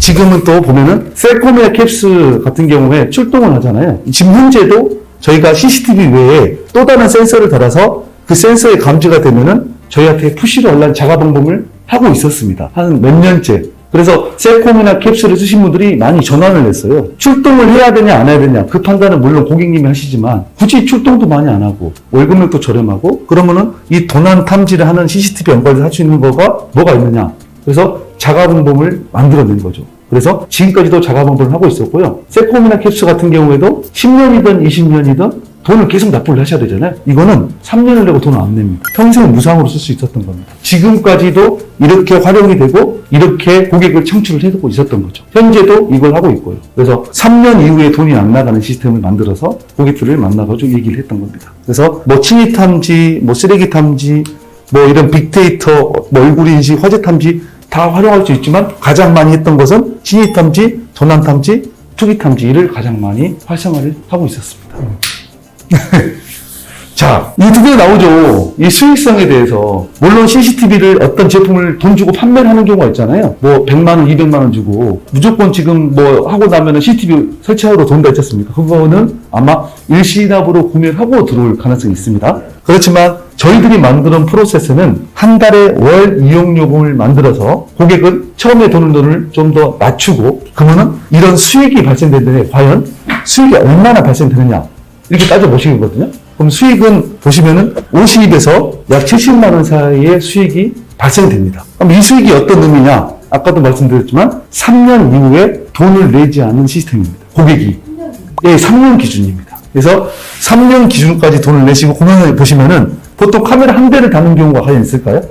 지금은 또 보면은 셀콤이나 캡스 같은 경우에 출동을 하잖아요. 지금 현재도 저희가 CCTV 외에 또 다른 센서를 달아서 그 센서에 감지가 되면은 저희한테 푸시를 올라온 자가 방범을 하고 있었습니다. 한 몇 년째. 그래서 셀콤이나 캡스를 쓰신 분들이 많이 전환을 했어요. 출동을 해야 되냐 안 해야 되냐 그 판단은 물론 고객님이 하시지만 굳이 출동도 많이 안 하고 월급력도 저렴하고 그러면은 이 도난 탐지를 하는 CCTV 연관을 할 수 있는 거가 뭐가 있느냐. 그래서 자가방범을 만들어낸 거죠. 그래서 지금까지도 자가방범을 하고 있었고요. 셀콤이나 캡스 같은 경우에도 10년이든 20년이든 돈을 계속 납부를 하셔야 되잖아요. 이거는 3년을 내고 돈을 안 냅니다. 평생 무상으로 쓸 수 있었던 겁니다. 지금까지도 이렇게 활용이 되고 이렇게 고객을 창출을 해두고 있었던 거죠. 현재도 이걸 하고 있고요. 그래서 3년 이후에 돈이 안 나가는 시스템을 만들어서 고객들을 만나가지고 얘기를 했던 겁니다. 그래서 뭐 침입 탐지, 뭐 쓰레기 탐지, 뭐 이런 빅데이터, 뭐 얼굴 인식, 화재 탐지 다 활용할 수 있지만 가장 많이 했던 것은 침입 탐지, 도난 탐지, 투기 탐지를 가장 많이 활성화를 하고 있었습니다. 자, 이 두 개 나오죠. 이 수익성에 대해서. 물론 CCTV를 어떤 제품을 돈 주고 판매를 하는 경우가 있잖아요. 뭐 100만원, 200만원 주고 무조건 지금 뭐 하고 나면은 CCTV 설치하러 돈다 했지 않습니까? 그거는 아마 일시납으로 구매를 하고 들어올 가능성이 있습니다. 그렇지만 저희들이 만드는 프로세스는 한 달에 월 이용요금을 만들어서 고객은 처음에 도는 돈을 좀 더 낮추고 그러면은 이런 수익이 발생되는데 과연 수익이 얼마나 발생되느냐 이렇게 따져보시거든요. 그럼 수익은 보시면은 50에서 약 70만원 사이의 수익이 발생됩니다. 그럼 이 수익이 어떤 의미냐? 아까도 말씀드렸지만 3년 이후에 돈을 내지 않는 시스템입니다. 고객이. 예, 3년 기준입니다. 그래서 3년 기준까지 돈을 내시고 공연을 보시면은 보통 카메라 한 대를 다는 경우가 과연 있을까요?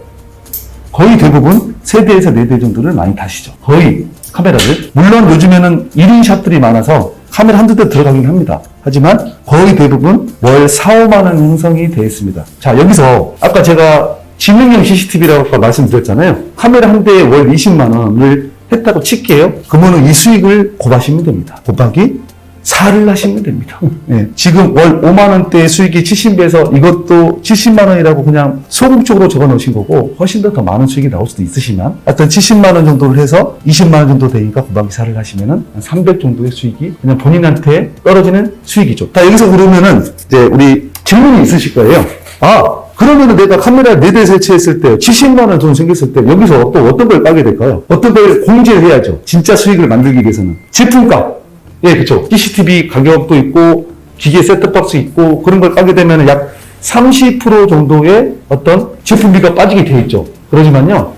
거의 대부분 3대에서 4대 정도를 많이 다시죠. 거의 카메라를. 물론 요즘에는 1인 샵들이 많아서 카메라 한두 대 들어가긴 합니다. 하지만 거의 대부분 월 4, 5만원 형성이 되어 있습니다. 자, 여기서 아까 제가 지능형 CCTV라고 아까 말씀드렸잖아요. 카메라 한 대에 월 20만원을 했다고 칠게요. 그러면 이 수익을 곱하시면 됩니다. 곱하기 4를 하시면 됩니다. 네, 지금 월 5만원대의 수익이 70배에서 이것도 70만원이라고 그냥 소극적으로 적어 놓으신 거고 훨씬 더 많은 수익이 나올 수도 있으시면 하여튼 70만원 정도를 해서 20만원 정도 되니까 곱하기 4를 하시면은 한 300 정도의 수익이 그냥 본인한테 떨어지는 수익이죠. 자, 여기서 그러면은 이제 우리 질문이 있으실 거예요. 그러면은 내가 카메라 4대 설치했을 때 70만원 돈 생겼을 때 여기서 또 어떤 걸 까게 될까요? 어떤 걸 공제를 해야죠. 진짜 수익을 만들기 위해서는. 제품값. 예, 그쵸. CCTV 가격도 있고, 기계 셋톱박스 있고, 그런 걸 까게 되면 약 30% 정도의 어떤 제품비가 빠지게 되어 있죠. 그러지만요,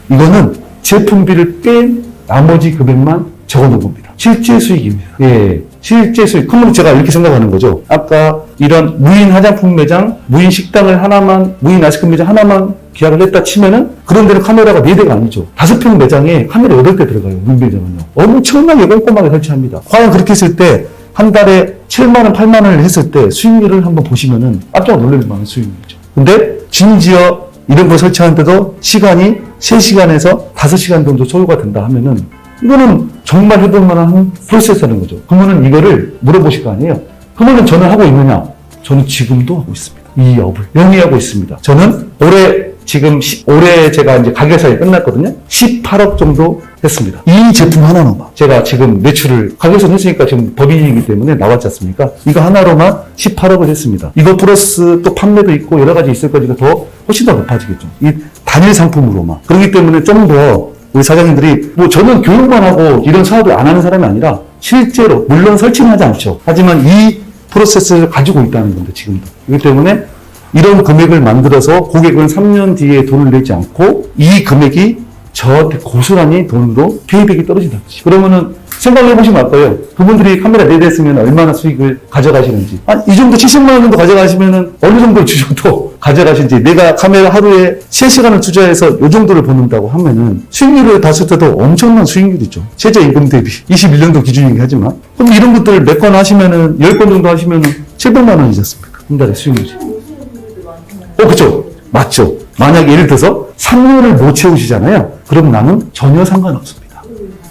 이거는 제품비를 뺀 나머지 금액만 적어 놓은 겁니다. 실제 수익입니다. 예, 실제 수익. 그러면 제가 이렇게 생각하는 거죠. 아까 이런 무인 화장품 매장, 무인 식당을 하나만, 무인 아이스크림 매장 하나만 계약을 했다 치면은 그런 데는 카메라가 4대가 아니죠. 5평 매장에 카메라 8대 들어가요. 무인 매장은요. 엄청나게 꼼꼼하게 설치합니다. 과연 그렇게 했을 때 한 달에 7만원, 8만원을 했을 때 수익률을 한번 보시면은 깜짝 놀랄 만한 수익률이죠. 근데 심지어 이런 걸 설치하는데도 시간이 3시간에서 5시간 정도 소요가 된다 하면은 이거는 정말 해볼 만한 프로세스라는 거죠. 그러면은 이거를 물어보실 거 아니에요. 그러면은 저는 하고 있느냐? 저는 지금도 하고 있습니다. 이 업을 영위하고 있습니다. 저는 올해 제가 이제 가계사에 끝났거든요. 18억 정도 했습니다. 이 제품 하나로만. 제가 지금 매출을 가계선 했으니까 지금 법인이기 때문에 나왔지 않습니까? 이거 하나로만 18억을 했습니다. 이거 플러스 또 판매도 있고 여러 가지 있을 거니까 훨씬 더 높아지겠죠. 이 단일 상품으로만. 그렇기 때문에 좀 더 우리 사장님들이 저는 교육만 하고 이런 사업을 안 하는 사람이 아니라 실제로 물론 설치는 하지 않죠. 하지만 이 프로세스를 가지고 있다는 건데 지금도. 그렇기 때문에 이런 금액을 만들어서 고객은 3년 뒤에 돈을 내지 않고 이 금액이 저한테 고스란히 돈으로 페이백이 떨어진다는 거죠. 그러면은 생각해 보시면 어때요? 그분들이 카메라 4대 했으면 얼마나 수익을 가져가시는지. 이 정도 70만원 정도 가져가시면은 어느 정도 주셔도 가져가시는지. 내가 카메라 하루에 3시간을 투자해서 이 정도를 버는다고 하면은 수익률을 봤을 때도 엄청난 수익률이죠. 최저임금 대비. 21년도 기준이긴 하지만. 그럼 이런 것들 몇 건 하시면은 10건 정도 하시면은 700만원이지 않습니까? 한 달에 수익률이. 그쵸. 맞죠. 만약에 예를 들어서 3년을 못 채우시잖아요. 그럼 나는 전혀 상관없습니다.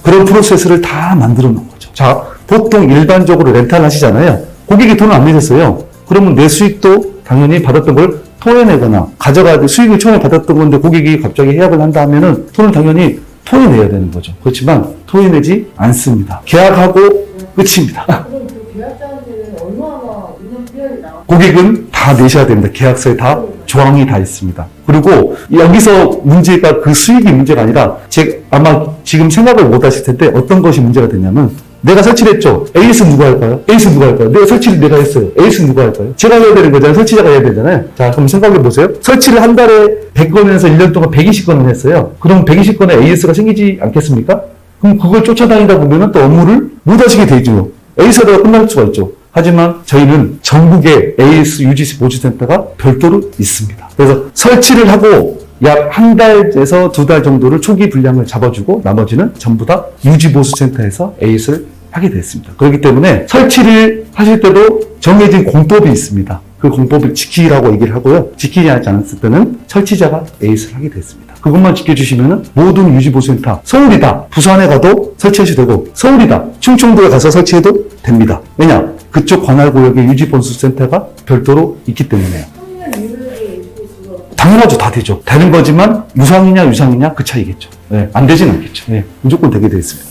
그런 프로세스를 다 만들어 놓은 거죠. 자, 보통 일반적으로 렌탈 하시잖아요. 고객이 돈을 안 내셨어요. 그러면 내 수익도 당연히 받았던 걸 토해내거나 가져가야 수익을 처음에 받았던 건데 고객이 갑자기 해약을 한다 하면은 돈을 당연히 토해내야 되는 거죠. 그렇지만 토해내지 않습니다. 계약하고 끝입니다. 그럼 그 계약자한테는 얼마나 운영 비용이 나와? 고객은 다 내셔야 됩니다. 계약서에 다 조항이 다 있습니다. 그리고 여기서 문제가 그 수익이 문제가 아니라 아마 지금 생각을 못 하실 텐데 어떤 것이 문제가 되냐면 내가 설치를 했죠. AS 누가 할까요? AS 누가 할까요? 내가 설치를 내가 했어요. AS 누가 할까요? 제가 해야 되는 거잖아요. 설치자가 해야 되잖아요. 자, 그럼 생각해 보세요. 설치를 한 달에 100건에서 1년 동안 120건을 했어요. 그럼 120건에 AS가 생기지 않겠습니까? 그럼 그걸 쫓아다니다 보면 또 업무를 못 하시게 되죠. AS가 끝날 수가 있죠. 하지만 저희는 전국에 AS UGC 보조센터가 별도로 있습니다. 그래서 설치를 하고 약 한 달에서 두 달 정도를 초기 분량을 잡아주고 나머지는 전부 다 유지보수센터에서 AS를 하게 됐습니다. 그렇기 때문에 설치를 하실 때도 정해진 공법이 있습니다. 그 공법을 지키라고 얘기를 하고요. 지키지 않았을 때는 설치자가 AS를 하게 됐습니다. 그것만 지켜주시면 모든 유지보수센터, 서울이다, 부산에 가도 설치하셔도 되고, 서울이다, 충청도에 가서 설치해도 됩니다. 왜냐? 그쪽 관할구역에 유지보수센터가 별도로 있기 때문에요. 당연하죠. 다 되죠. 되는 거지만 유상이냐 유상이냐 그 차이겠죠. 네, 안 되진 않겠죠. 네, 무조건 되게 되어 있습니다.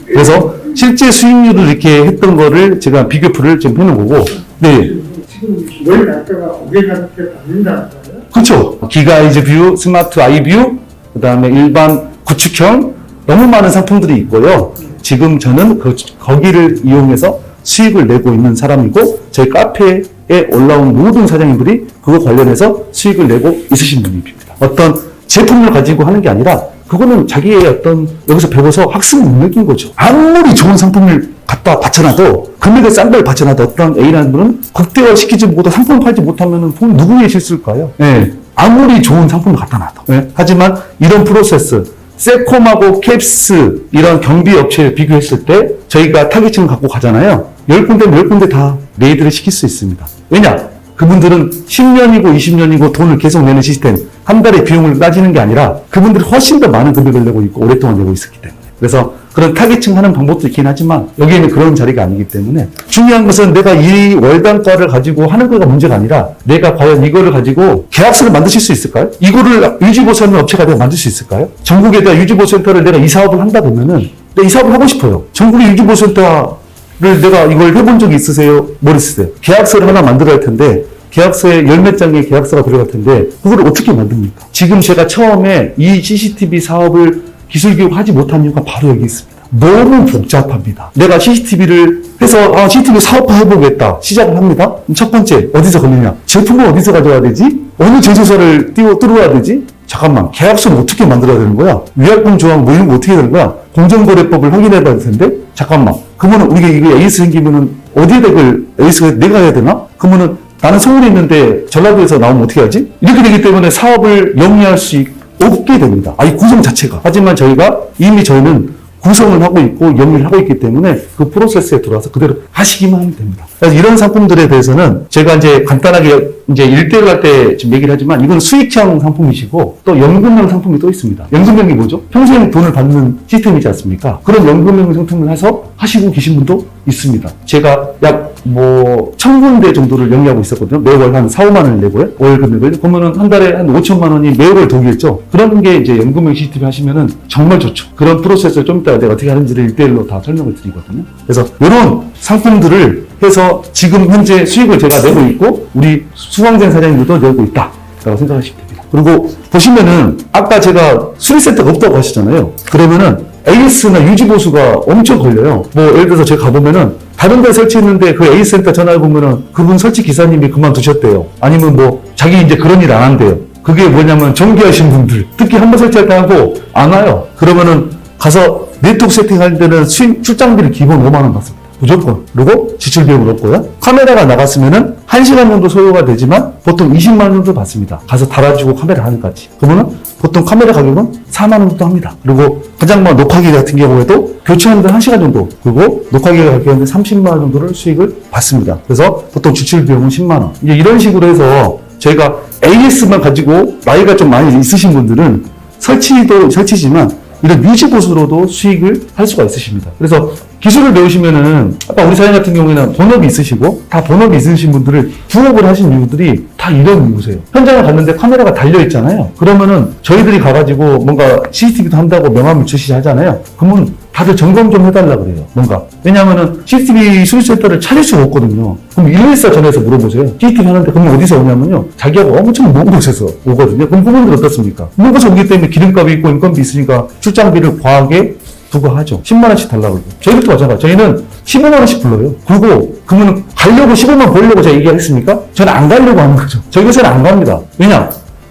그래서 실제 수익률을 이렇게 했던 거를 제가 비교표를 지금 해놓은 거고, 네. 지금 월 단가가 고객한테 받는다는 거예요? 그렇죠. 기가이즈 뷰, 스마트 아이 뷰, 그 다음에 일반 구축형 너무 많은 상품들이 있고요. 지금 저는 거기를 이용해서 수익을 내고 있는 사람이고 저희 카페에 올라온 모든 사장님들이 그거 관련해서 수익을 내고 있으신 분입니다. 어떤 제품을 가지고 하는 게 아니라 그거는 자기의 어떤 여기서 배워서 학습 능력인 거죠. 아무리 좋은 상품을 갖다 바쳐놔도 금액을 싼 걸 바쳐놔도 어떤 A라는 분은 극대화시키지 못하고 상품을 팔지 못하면 돈 누구의 실수일까요? 네. 아무리 좋은 상품을 갖다 놔도. 네. 하지만 이런 프로세스 세콤하고 캡스 이런 경비 업체를 비교했을 때 저희가 타겟층을 갖고 가잖아요. 10군데 10군데 다 레이드를 시킬 수 있습니다. 왜냐? 그분들은 10년이고 20년이고 돈을 계속 내는 시스템, 한 달에 비용을 따지는 게 아니라 그분들이 훨씬 더 많은 금액을 내고 있고 오랫동안 내고 있었기 때문에. 그래서 그런 타겟층 하는 방법도 있긴 하지만 여기에는 그런 자리가 아니기 때문에 중요한 것은 내가 이 월단가를 가지고 하는 거가 문제가 아니라 내가 과연 이거를 가지고 계약서를 만드실 수 있을까요? 이거를 유지보수하는 업체가 내가 만들 수 있을까요? 전국에다 유지보수센터를 내가 이 사업을 한다 보면은 내가 이 사업을 하고 싶어요. 전국의 유지보수센터를 내가 이걸 해본 적이 있으세요? 모르겠어요. 계약서를 하나 만들어야 할 텐데 계약서에 열 몇 장의 계약서가 들어갈 텐데 그걸 어떻게 만듭니까? 지금 제가 처음에 이 CCTV 사업을 기술 교육하지 못한 이유가 바로 여기 있습니다. 너무 복잡합니다. 내가 CCTV를 해서 CCTV 사업화 해보겠다 시작을 합니다. 첫 번째 어디서 걸리냐? 제품을 어디서 가져와야 되지? 어느 제조사를 뚫어야 되지? 잠깐만, 계약서를 어떻게 만들어야 되는 거야? 위약금 조항 뭐 이런 거 어떻게 되는 거야? 공정거래법을 확인해 봐야 될 텐데? 잠깐만, 그러면 우리가 이거 AS 생기면은 어디에다 그걸 AS가 내가 해야 되나? 그러면은 나는 서울에 있는데 전라도에서 나오면 어떻게 하지? 이렇게 되기 때문에 사업을 영위할 수 없게 됩니다. 이 구성 자체가. 하지만 저희는 구성을 하고 있고 영위를 하고 있기 때문에 그 프로세스에 들어와서 그대로 하시기만 하면 됩니다. 그래서 이런 상품들에 대해서는 제가 이제 간단하게 이제 1대1 할 때 지금 얘기를 하지만 이건 수익형 상품이시고 또 연금형 상품이 또 있습니다. 연금형이 뭐죠? 평생 돈을 받는 시스템이지 않습니까? 그런 연금형 상품을 해서 하시고 계신 분도 있습니다. 제가 약 1000군데 정도를 영위하고 있었거든요. 매월 한 4, 5만 원을 내고요. 월 금액을. 그러면은 한 달에 한 5천만 원이 매월 동이겠죠. 그런 게 이제 연금형 시스템 하시면은 정말 좋죠. 그런 프로세스를 좀 이따 내가 어떻게 하는지를 1대1로 다 설명을 드리거든요. 그래서 이런 상품들을 해서 지금 현재 수익을 제가 내고 있고 우리 수강생 사장님들도 내고 있다라고 생각하시면 됩니다. 그리고 보시면은 아까 제가 수리센터가 없다고 하셨잖아요. 그러면은 AS나 유지보수가 엄청 걸려요. 예를 들어서 제가 가보면은 다른 데 설치했는데 그 AS 센터 전화해보면은 그분 설치 기사님이 그만두셨대요. 아니면 자기 이제 그런 일 안 한대요. 그게 뭐냐면 정기하신 분들, 특히 한번 설치할 때 하고 안 와요. 그러면은 가서 네트워크 세팅할 때는 출장비를 기본 5만 원 받습니다. 무조건. 그리고 지출 비용을 없고요. 카메라가 나갔으면은 1시간 정도 소요가 되지만 보통 20만 원 정도 받습니다. 가서 달아주고 카메라 하는까지. 그러면은 보통 카메라 가격은 4만 원 정도 합니다. 그리고 가장 녹화기 같은 경우에도 교체하는데 1시간 정도. 그리고 녹화기가 가격인데 30만 원 정도를 수익을 받습니다. 그래서 보통 지출 비용은 10만 원. 이제 이런 식으로 해서 저희가 AS만 가지고 나이가 좀 많이 있으신 분들은 설치지만 이런 유지보수로도 수익을 할 수가 있으십니다. 그래서 기술을 배우시면은 아까 우리 사장님 같은 경우에는 본업이 있으시고 다 본업이 있으신 분들을 부업을 하신 이유들이 다 이런 이유세요. 현장을 갔는데 카메라가 달려 있잖아요. 그러면은 저희들이 가가지고 뭔가 CCTV도 한다고 명함을 주시지 하잖아요. 그러면 다들 점검 좀 해달라 그래요. 뭔가. 왜냐하면은 CCTV 수리센터를 차릴 수가 없거든요. 그럼 114 전화해서 물어보세요. CCTV 하는데 그럼 어디서 오냐면요. 자기하고 엄청 먼 곳에서 오거든요. 그럼 그분들 어떻습니까? 먼 곳에서 오기 때문에 기름값이 있고 인건비 있으니까 출장비를 과하게 부과하죠. 10만원씩 달라고 그러고. 저희도 마찬가지. 저희는 15만원씩 불러요. 그리고 그러면 가려고 15만 벌려고 제가 얘기하겠습니까? 저는 안 가려고 하는 거죠. 저희 회사는 안 갑니다. 왜냐?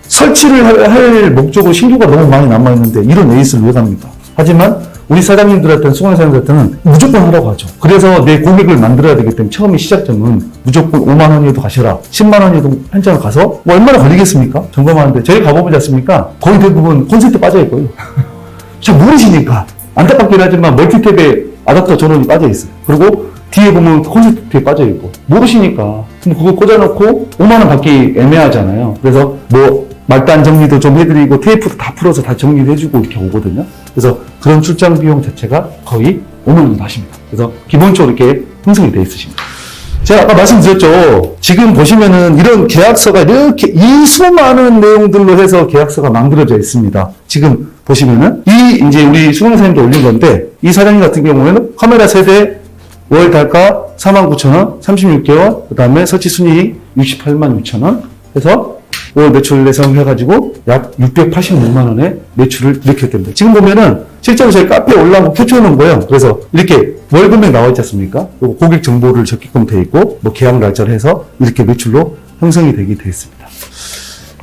설치를 할 목적으로 신규가 너무 많이 남아있는데 이런 에이스를 왜 갑니까? 하지만 우리 사장님들한테는 수강 사장님들한테는 무조건 하라고 하죠. 그래서 내 고객을 만들어야 되기 때문에 처음에 시작점은 무조건 5만 원이어도 가셔라. 10만 원이어도 현장을 가서 뭐 얼마나 걸리겠습니까? 점검하는데 저희 가보지 않습니까? 거의 대부분 콘센트 빠져있고요. 잘 모르시니까 안타깝긴 하지만 멀티탭에 아답터 전원이 빠져있어요. 그리고 뒤에 보면 콘센트에 빠져있고 모르시니까 그럼 그거 꽂아놓고 5만 원 받기 애매하잖아요. 그래서 뭐 말단 정리도 좀 해드리고 테이프도 다 풀어서 다 정리를 해주고 이렇게 오거든요. 그래서 그런 출장 비용 자체가 거의 5만 원 정도 하십니다. 그래서 기본적으로 이렇게 형성이 되어 있으십니다. 제가 아까 말씀드렸죠. 지금 보시면은 이런 계약서가 이렇게 이 수많은 내용들로 해서 계약서가 만들어져 있습니다. 지금 보시면은 이 이제 우리 수강사님도 올린 건데 이 사장님 같은 경우에는 카메라 세대 월 단가 49,000원, 36개월, 그 다음에 설치 순이익 68만 6천원 해서 월 매출 예상해가지고 약 686만 원의 매출을 일으켰게 됩니다. 지금 보면은 실제로 저희 카페에 올라온 거 캡처해놓은 거예요. 그래서 이렇게 월 금액 나와 있지 않습니까? 그리고 고객 정보를 적게끔 돼 있고 뭐 계약 날짜를 해서 이렇게 매출로 형성이 되게 돼 있습니다.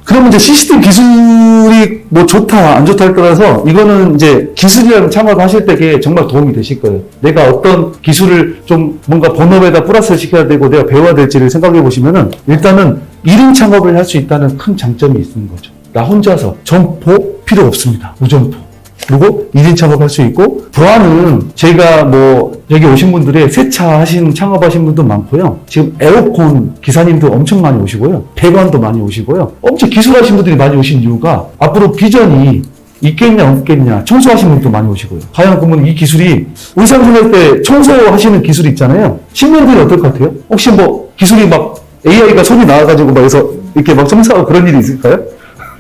그러면 이제 CCTV 기술이 뭐 좋다 안 좋다에 따라서 이거는 이제 기술이라는 창업을 하실 때에 정말 도움이 되실 거예요. 내가 어떤 기술을 좀 뭔가 본업에다 플러스를 시켜야 되고 내가 배워야 될지를 생각해 보시면은 일단은 1인 창업을 할 수 있다는 큰 장점이 있는 거죠. 나 혼자서 점포 필요 없습니다. 무점포. 그리고 1인 창업할 수 있고 부하는 저희가 뭐 여기 오신 분들의 세차 하신 창업하신 분도 많고요. 지금 에어컨 기사님도 엄청 많이 오시고요. 배관도 많이 오시고요. 엄청 기술하신 분들이 많이 오신 이유가 앞으로 비전이 있겠냐 없겠냐 청소하시는 분도 많이 오시고요. 과연 그러면 이 기술이 의상생활 때 청소하시는 기술이 있잖아요. 10년 뒤에 어떨 것 같아요? 혹시 뭐 기술이 막 AI가 손이 나와가지고 막 해서 이렇게 막 청소하고 그런 일이 있을까요?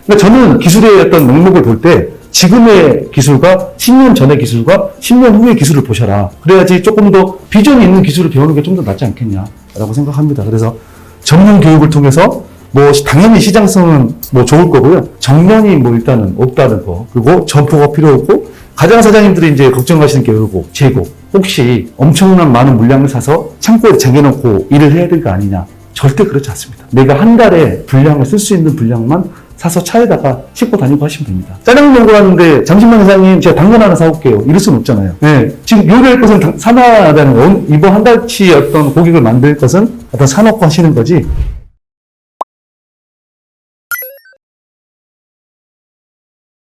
그러니까 저는 기술의 어떤 목록을 볼 때 지금의 기술과 10년 전의 기술과 10년 후의 기술을 보셔라. 그래야지 조금 더 비전이 있는 기술을 배우는 게 좀 더 낫지 않겠냐라고 생각합니다. 그래서 전문 교육을 통해서 뭐 당연히 시장성은 뭐 좋을 거고요. 정년이 뭐 일단은 없다는 거. 그리고 점포가 필요 없고 가장 사장님들이 이제 걱정하시는 게 이거 재고. 혹시 엄청난 많은 물량을 사서 창고에 쟁여놓고 일을 해야 될 거 아니냐. 절대 그렇지 않습니다. 내가 한 달에 분량을 쓸 수 있는 분량만 사서 차에다가 싣고 다니고 하시면 됩니다. 짜장면 먹으러 왔는데 잠시만 사장님 제가 당근 하나 사올게요. 이럴 수는 없잖아요. 네, 지금 요리할 것은 사놔야 되는 거. 이번 한 달치 어떤 고객을 만들 것은 어떤 사놓고 하시는 거지